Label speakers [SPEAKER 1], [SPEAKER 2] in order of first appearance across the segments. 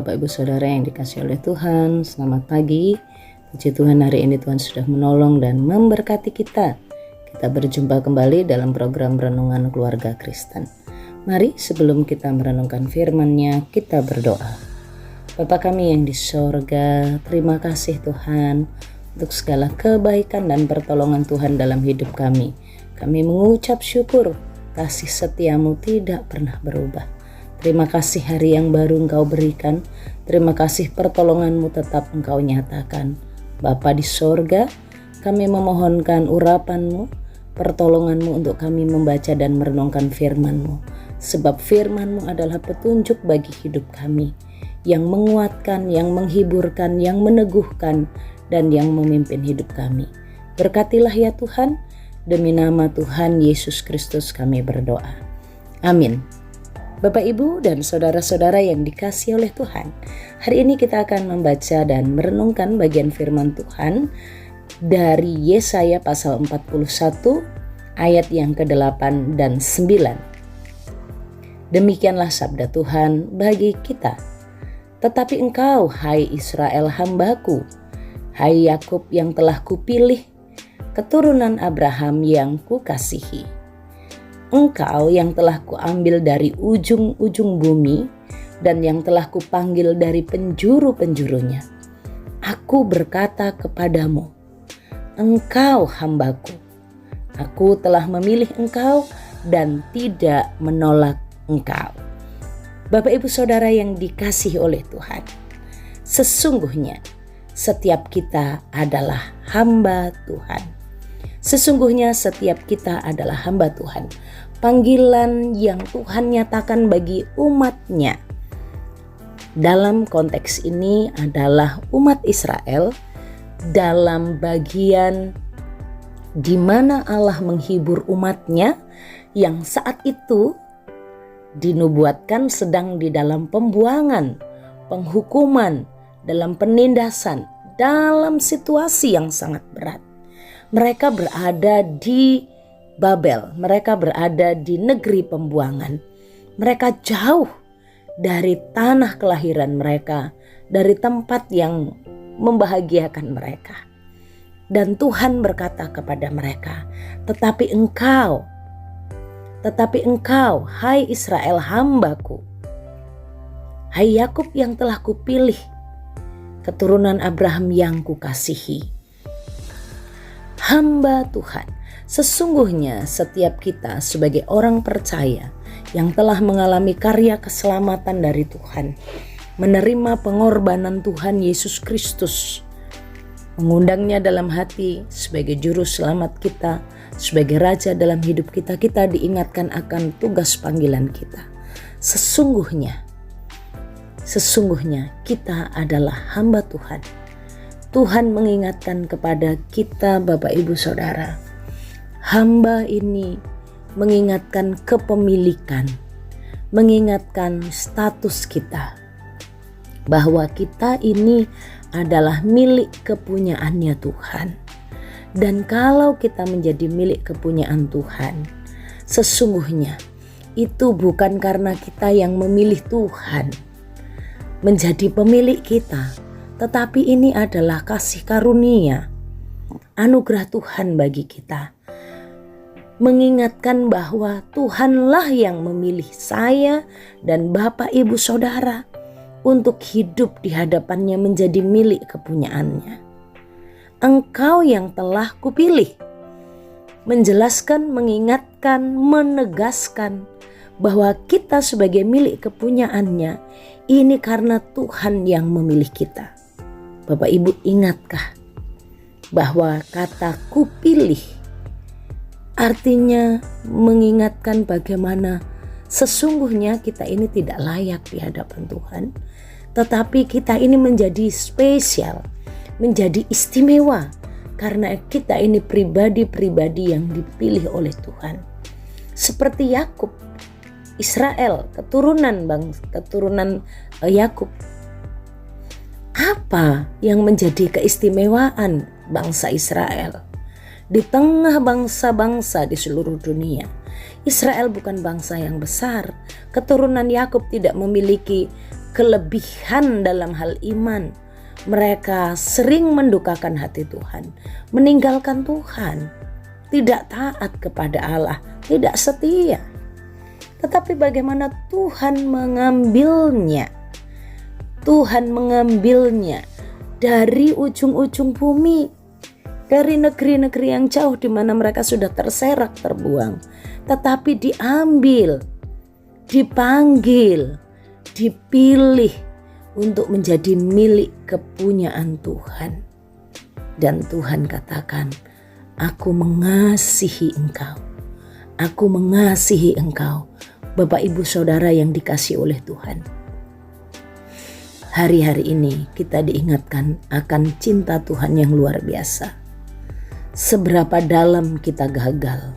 [SPEAKER 1] Bapak Ibu Saudara yang dikasihi oleh Tuhan, selamat pagi. Puji Tuhan, hari ini Tuhan sudah menolong dan memberkati kita. Kita berjumpa kembali dalam program Renungan Keluarga Kristen. Mari sebelum kita merenungkan firman-Nya, kita berdoa. Bapa kami yang di sorga, terima kasih Tuhan untuk segala kebaikan dan pertolongan Tuhan dalam hidup kami. Kami mengucap syukur, kasih setiamu tidak pernah berubah. Terima kasih hari yang baru Engkau berikan. Terima kasih pertolongan-Mu tetap Engkau nyatakan. Bapa di sorga, kami memohonkan urapan-Mu, pertolongan-Mu untuk kami membaca dan merenungkan firman-Mu. Sebab firman-Mu adalah petunjuk bagi hidup kami, yang menguatkan, yang menghiburkan, yang meneguhkan, dan yang memimpin hidup kami. Berkatilah ya Tuhan, demi nama Tuhan Yesus Kristus kami berdoa. Amin. Bapak, Ibu, dan saudara-saudara yang dikasihi oleh Tuhan, hari ini kita akan membaca dan merenungkan bagian firman Tuhan dari Yesaya pasal 41 ayat yang ke-8 dan 9. Demikianlah sabda Tuhan bagi kita. Tetapi engkau, hai Israel hambaku, hai Yakub yang telah kupilih, keturunan Abraham yang kukasihi. Engkau yang telah kuambil dari ujung-ujung bumi dan yang telah kupanggil dari penjuru-penjurunya. Aku berkata kepadamu, engkau hambaku. Aku telah memilih engkau dan tidak menolak engkau. Bapak Ibu Saudara yang dikasihi oleh Tuhan, sesungguhnya setiap kita adalah hamba Tuhan. Sesungguhnya setiap kita adalah hamba Tuhan. Panggilan yang Tuhan nyatakan bagi umat-Nya. Dalam konteks ini adalah umat Israel dalam bagian di mana Allah menghibur umat-Nya yang saat itu dinubuatkan sedang di dalam pembuangan, penghukuman, dalam penindasan, dalam situasi yang sangat berat. Mereka berada di Babel, mereka berada di negeri pembuangan. Mereka jauh dari tanah kelahiran mereka, dari tempat yang membahagiakan mereka. Dan Tuhan berkata kepada mereka, tetapi engkau, hai Israel hambaku, hai Yakub yang telah kupilih, keturunan Abraham yang kukasihi. Hamba Tuhan, sesungguhnya setiap kita sebagai orang percaya yang telah mengalami karya keselamatan dari Tuhan, menerima pengorbanan Tuhan Yesus Kristus, mengundangnya dalam hati sebagai juru selamat kita, sebagai raja dalam hidup kita, kita diingatkan akan tugas panggilan kita. Sesungguhnya kita adalah hamba Tuhan. Tuhan mengingatkan kepada kita Bapak Ibu Saudara, hamba ini mengingatkan kepemilikan, mengingatkan status kita, bahwa kita ini adalah milik kepunyaannya Tuhan. Dan kalau kita menjadi milik kepunyaan Tuhan, sesungguhnya itu bukan karena kita yang memilih Tuhan menjadi pemilik kita, tetapi ini adalah kasih karunia, anugerah Tuhan bagi kita. Mengingatkan bahwa Tuhanlah yang memilih saya dan Bapak Ibu Saudara untuk hidup di hadapannya menjadi milik kepunyaannya. Engkau yang telah kupilih. Menjelaskan, mengingatkan, menegaskan bahwa kita sebagai milik kepunyaannya ini karena Tuhan yang memilih kita. Bapak Ibu, ingatkah bahwa kata kupilih artinya mengingatkan bagaimana sesungguhnya kita ini tidak layak di hadapan Tuhan, tetapi kita ini menjadi spesial, menjadi istimewa karena kita ini pribadi-pribadi yang dipilih oleh Tuhan. Seperti Yakub, Israel, keturunan Yakub. Apa yang menjadi keistimewaan bangsa Israel di tengah bangsa-bangsa di seluruh dunia? Israel bukan bangsa yang besar. Keturunan Yakub tidak memiliki kelebihan dalam hal iman. Mereka sering mendukakan hati Tuhan, meninggalkan Tuhan, tidak taat kepada Allah, tidak setia. Tetapi bagaimana Tuhan mengambilnya? Tuhan mengambilnya dari ujung-ujung bumi, dari negeri-negeri yang jauh di mana mereka sudah terserak, terbuang. Tetapi diambil, dipanggil, dipilih untuk menjadi milik kepunyaan Tuhan. Dan Tuhan katakan, aku mengasihi engkau. Aku mengasihi engkau. Bapak ibu saudara yang dikasihi oleh Tuhan. Hari-hari ini kita diingatkan akan cinta Tuhan yang luar biasa. Seberapa dalam kita gagal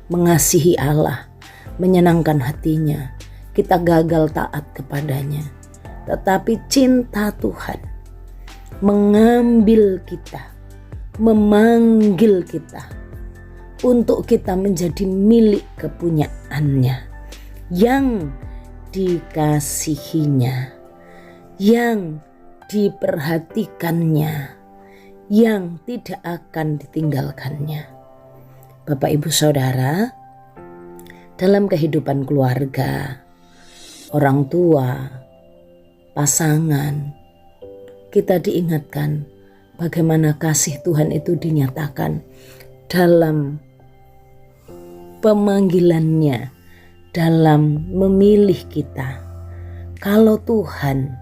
[SPEAKER 1] mengasihi Allah, menyenangkan hatinya, kita gagal taat kepadanya. Tetapi cinta Tuhan mengambil kita, memanggil kita untuk kita menjadi milik kepunyaannya, yang dikasihinya, yang diperhatikannya, yang tidak akan ditinggalkannya. Bapak ibu saudara, dalam kehidupan keluarga, orang tua, pasangan, kita diingatkan bagaimana kasih Tuhan itu dinyatakan dalam pemanggilannya, dalam memilih kita. Kalau Tuhan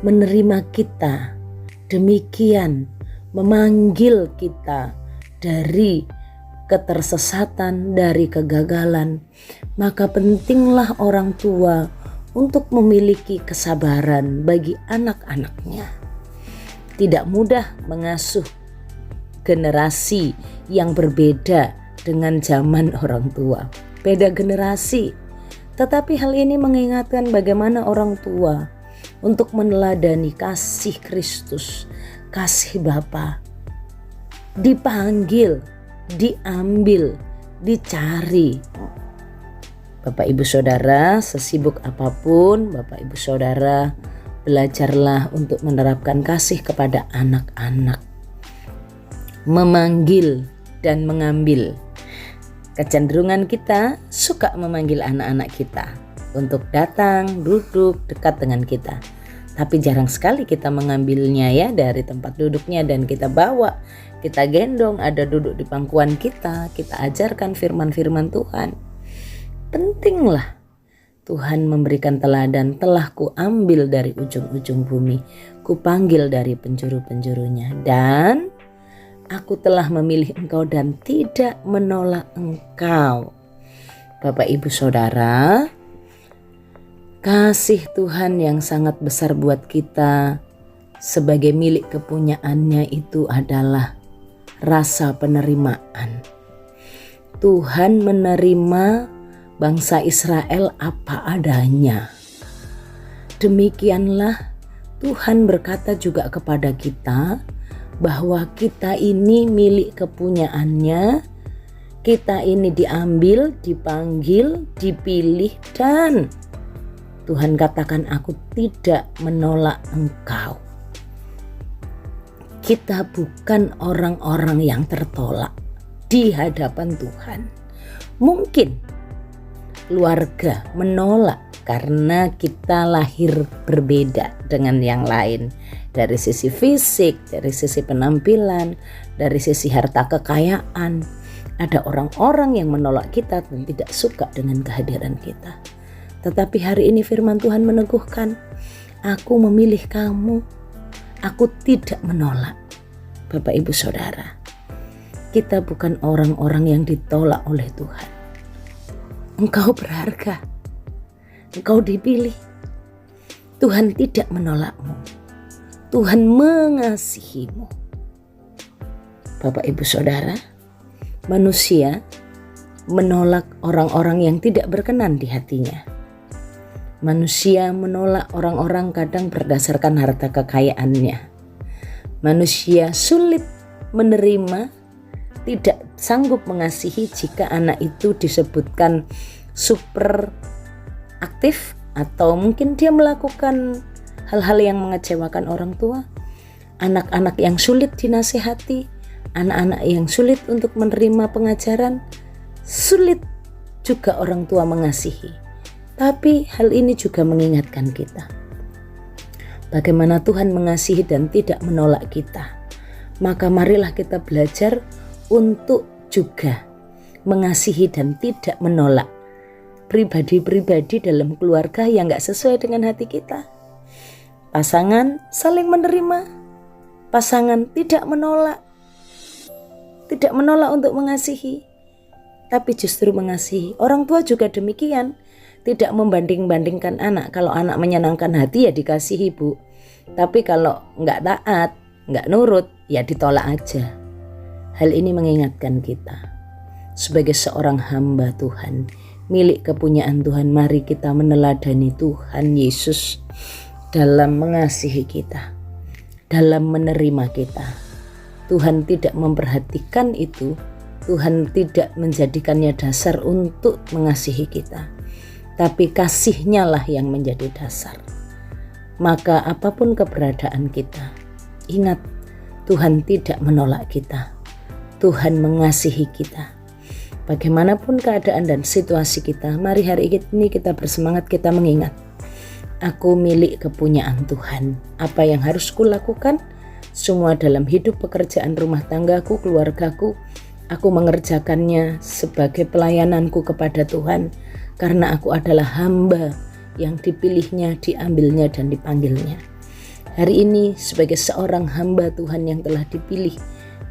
[SPEAKER 1] menerima kita demikian, memanggil kita dari ketersesatan, dari kegagalan, maka pentinglah orang tua untuk memiliki kesabaran bagi anak-anaknya. Tidak mudah mengasuh generasi yang berbeda dengan zaman orang tua. Beda generasi. Tetapi hal ini mengingatkan bagaimana orang tua untuk meneladani kasih Kristus, kasih Bapa. Dipanggil, diambil, dicari. Bapak ibu saudara, sesibuk apapun Bapak ibu saudara, belajarlah untuk menerapkan kasih kepada anak-anak. Memanggil dan mengambil. Kecenderungan kita suka memanggil anak-anak kita untuk datang, duduk dekat dengan kita. Tapi jarang sekali kita mengambilnya ya dari tempat duduknya dan kita bawa, kita gendong, ada duduk di pangkuan kita ajarkan firman-firman Tuhan. Pentinglah Tuhan memberikan teladan, telah ku ambil dari ujung-ujung bumi, ku panggil dari penjuru-penjurunya, dan aku telah memilih engkau dan tidak menolak engkau. Bapak ibu saudara, kasih Tuhan yang sangat besar buat kita sebagai milik kepunyaannya itu adalah rasa penerimaan. Tuhan menerima bangsa Israel apa adanya. Demikianlah Tuhan berkata juga kepada kita bahwa kita ini milik kepunyaannya, kita ini diambil, dipanggil, dipilih, dan Tuhan katakan aku tidak menolak engkau. Kita bukan orang-orang yang tertolak di hadapan Tuhan. Mungkin keluarga menolak karena kita lahir berbeda dengan yang lain. Dari sisi fisik, dari sisi penampilan, dari sisi harta kekayaan. Ada orang-orang yang menolak kita dan tidak suka dengan kehadiran kita. Tetapi hari ini firman Tuhan meneguhkan, aku memilih kamu, aku tidak menolak. Bapak ibu saudara, kita bukan orang-orang yang ditolak oleh Tuhan. Engkau berharga, engkau dipilih. Tuhan tidak menolakmu, Tuhan mengasihimu. Bapak ibu saudara, manusia menolak orang-orang yang tidak berkenan di hatinya. Manusia menolak orang-orang kadang berdasarkan harta kekayaannya. Manusia sulit menerima, tidak sanggup mengasihi jika anak itu disebutkan super aktif, atau mungkin dia melakukan hal-hal yang mengecewakan orang tua, anak-anak yang sulit dinasihati, anak-anak yang sulit untuk menerima pengajaran, sulit juga orang tua mengasihi. Tapi hal ini juga mengingatkan kita bagaimana Tuhan mengasihi dan tidak menolak kita. Maka marilah kita belajar untuk juga mengasihi dan tidak menolak pribadi-pribadi dalam keluarga yang gak sesuai dengan hati kita. Pasangan saling menerima, pasangan tidak menolak untuk mengasihi, tapi justru mengasihi. Orang tua juga demikian, tidak membanding-bandingkan anak. Kalau anak menyenangkan hati ya dikasihi, Bu. Tapi kalau nggak taat, nggak nurut, ya ditolak aja. Hal ini mengingatkan kita sebagai seorang hamba Tuhan, milik kepunyaan Tuhan, mari kita meneladani Tuhan Yesus dalam mengasihi kita, dalam menerima kita. Tuhan tidak memperhatikan itu, Tuhan tidak menjadikannya dasar untuk mengasihi kita, tapi kasihnya lah yang menjadi dasar. Maka apapun keberadaan kita, ingat Tuhan tidak menolak kita, Tuhan mengasihi kita. Bagaimanapun keadaan dan situasi kita, mari hari ini kita bersemangat, kita mengingat, aku milik kepunyaan Tuhan. Apa yang harus kulakukan? Semua dalam hidup, pekerjaan rumah tanggaku, keluargaku, aku mengerjakannya sebagai pelayananku kepada Tuhan, karena aku adalah hamba yang dipilihnya, diambilnya, dan dipanggilnya. Hari ini sebagai seorang hamba Tuhan yang telah dipilih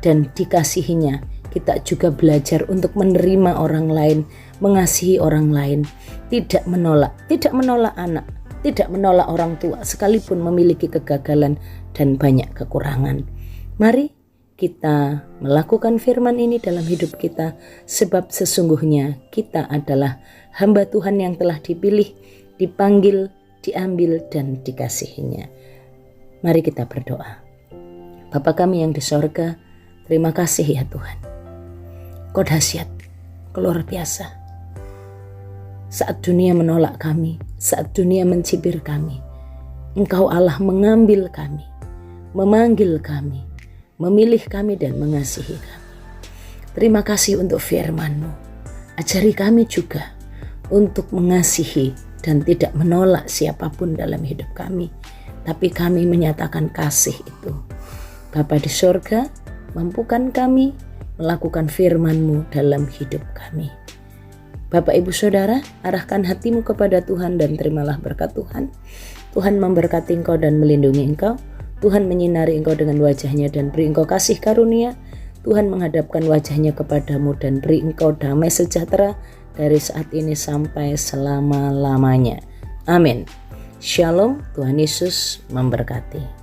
[SPEAKER 1] dan dikasihinya, kita juga belajar untuk menerima orang lain, mengasihi orang lain, tidak menolak anak, tidak menolak orang tua sekalipun memiliki kegagalan dan banyak kekurangan. Mari kita melakukan firman ini dalam hidup kita, sebab sesungguhnya kita adalah hamba Tuhan yang telah dipilih, dipanggil, diambil, dan dikasihinya. Mari kita berdoa. Bapa kami yang di sorga, terima kasih ya Tuhan. Kau dahsyat, Kau luar biasa. Saat dunia menolak kami, saat dunia mencibir kami, Engkau Allah mengambil kami, memanggil kami, memilih kami dan mengasihi kami. Terima kasih untuk firman-Mu. Ajari kami juga untuk mengasihi dan tidak menolak siapapun dalam hidup kami, tapi kami menyatakan kasih itu. Bapa di surga, mampukan kami melakukan firman-Mu dalam hidup kami. Bapak Ibu Saudara, arahkan hatimu kepada Tuhan dan terimalah berkat Tuhan. Tuhan memberkati engkau dan melindungi engkau. Tuhan menyinari engkau dengan wajah-Nya dan beri engkau kasih karunia. Tuhan menghadapkan wajah-Nya kepadamu dan beri engkau damai sejahtera dari saat ini sampai selama-lamanya. Amin. Shalom, Tuhan Yesus memberkati.